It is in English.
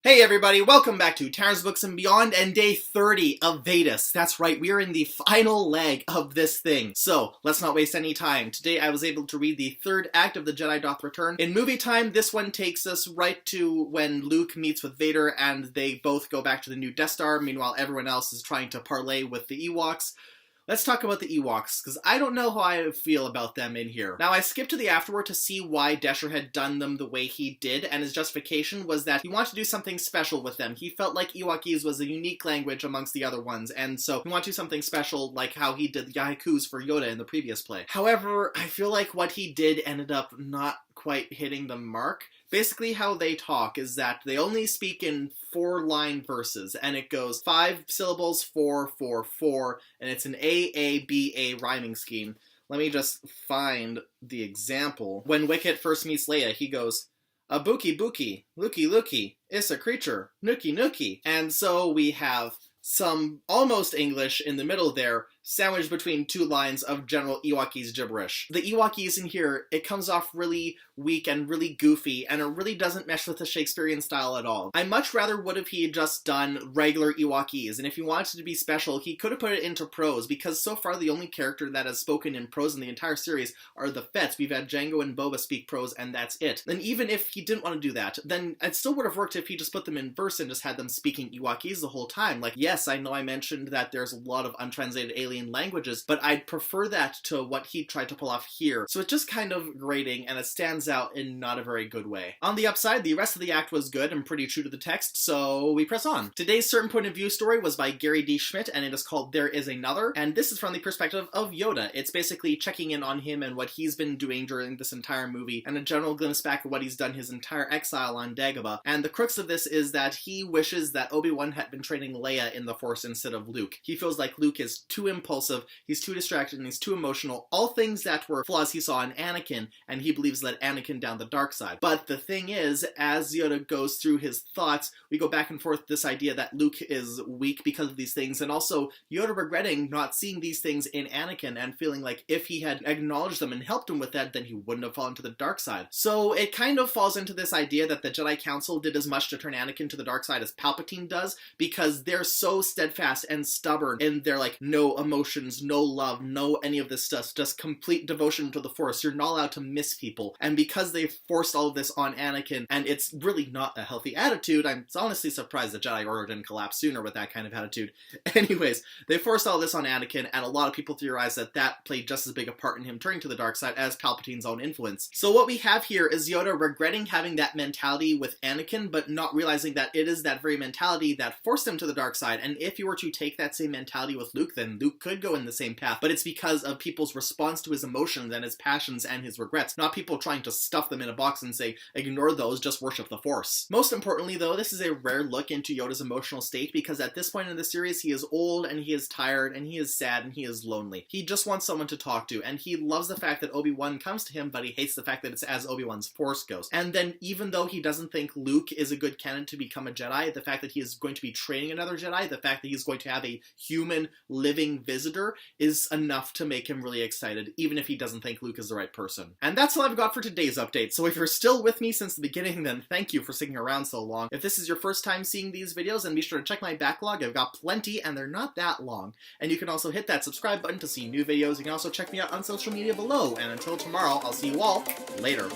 Hey everybody, welcome back to Terrence Books and Beyond and day 30 of VEDUS. That's right, we are in the final leg of this thing. So, let's not waste any time. Today I was able to read the third act of the Jedi Doth return. In movie time, this one takes us right to when Luke meets with Vader and they both go back to the new Death Star. Meanwhile, everyone else is trying to parlay with the Ewoks. Let's talk about the Ewoks, because I don't know how I feel about them in here. Now, I skipped to the afterward to see why Desher had done them the way he did, and his justification was that he wanted to do something special with them. He felt like Ewokese was a unique language amongst the other ones, and so he wanted to do something special like how he did the haikus for Yoda in the previous play. However, I feel like what he did ended up not quite hitting the mark. Basically how they talk is that they only speak in 4-line verses, and it goes 5 syllables, 4, 4, 4, and it's an A, rhyming scheme. Let me just find the example. When Wicket first meets Leia, he goes, "A bookie bookie, looky looky, it's a creature, nookie nookie." And so we have some almost English in the middle there, sandwiched between 2 lines of general Ewokese gibberish. The Ewokese in here, it comes off really weak and really goofy, and it really doesn't mesh with the Shakespearean style at all. I much rather would have he just done regular Ewokese, and if he wanted to be special, he could have put it into prose, because so far the only character that has spoken in prose in the entire series are the Fets. We've had Jango and Boba speak prose, and that's it. And even if he didn't want to do that, then it still would have worked if he just put them in verse and just had them speaking Ewokese the whole time. Like, yes, I know I mentioned that there's a lot of untranslated alien languages, but I'd prefer that to what he tried to pull off here. So it's just kind of grating, and it stands out in not a very good way. On the upside, the rest of the act was good and pretty true to the text, so we press on. Today's Certain Point of View story was by Gary D. Schmidt, and it is called There Is Another, and this is from the perspective of Yoda. It's basically checking in on him and what he's been doing during this entire movie, and a general glimpse back at what he's done his entire exile on Dagobah. And the crux of this is that he wishes that Obi-Wan had been training Leia in the Force instead of Luke. He feels like Luke is too impulsive, he's too distracted, and he's too emotional, all things that were flaws he saw in Anakin, and he believes led Anakin down the dark side. But the thing is, as Yoda goes through his thoughts, we go back and forth this idea that Luke is weak because of these things, and also Yoda regretting not seeing these things in Anakin and feeling like if he had acknowledged them and helped him with that, then he wouldn't have fallen to the dark side. So it kind of falls into this idea that the Jedi Council did as much to turn Anakin to the dark side as Palpatine does, because they're so steadfast and stubborn, and they're like, no emotions, no love, no any of this stuff, just complete devotion to the Force. You're not allowed to miss people. And because they forced all of this on Anakin, and it's really not a healthy attitude, I'm honestly surprised the Jedi Order didn't collapse sooner with that kind of attitude. Anyways, they forced all this on Anakin, and a lot of people theorize that that played just as big a part in him turning to the dark side as Palpatine's own influence. So what we have here is Yoda regretting having that mentality with Anakin, but not realizing that it is that very mentality that forced him to the dark side, and if you were to take that same mentality with Luke, then Luke could go in the same path, but it's because of people's response to his emotions and his passions and his regrets, not people trying to stuff them in a box and say, ignore those, just worship the Force. Most importantly though, this is a rare look into Yoda's emotional state, because at this point in the series, he is old, and he is tired, and he is sad, and he is lonely. He just wants someone to talk to, and he loves the fact that Obi-Wan comes to him, but he hates the fact that it's as Obi-Wan's Force ghost. And then even though he doesn't think Luke is a good candidate to become a Jedi, the fact that he is going to be training another Jedi, the fact that he's going to have a human living visitor is enough to make him really excited, even if he doesn't think Luke is the right person. And that's all I've got for today's update, so if you're still with me since the beginning, then thank you for sticking around so long. If this is your first time seeing these videos, then be sure to check my backlog. I've got plenty, and they're not that long. And you can also hit that subscribe button to see new videos. You can also check me out on social media below, and until tomorrow, I'll see you all later.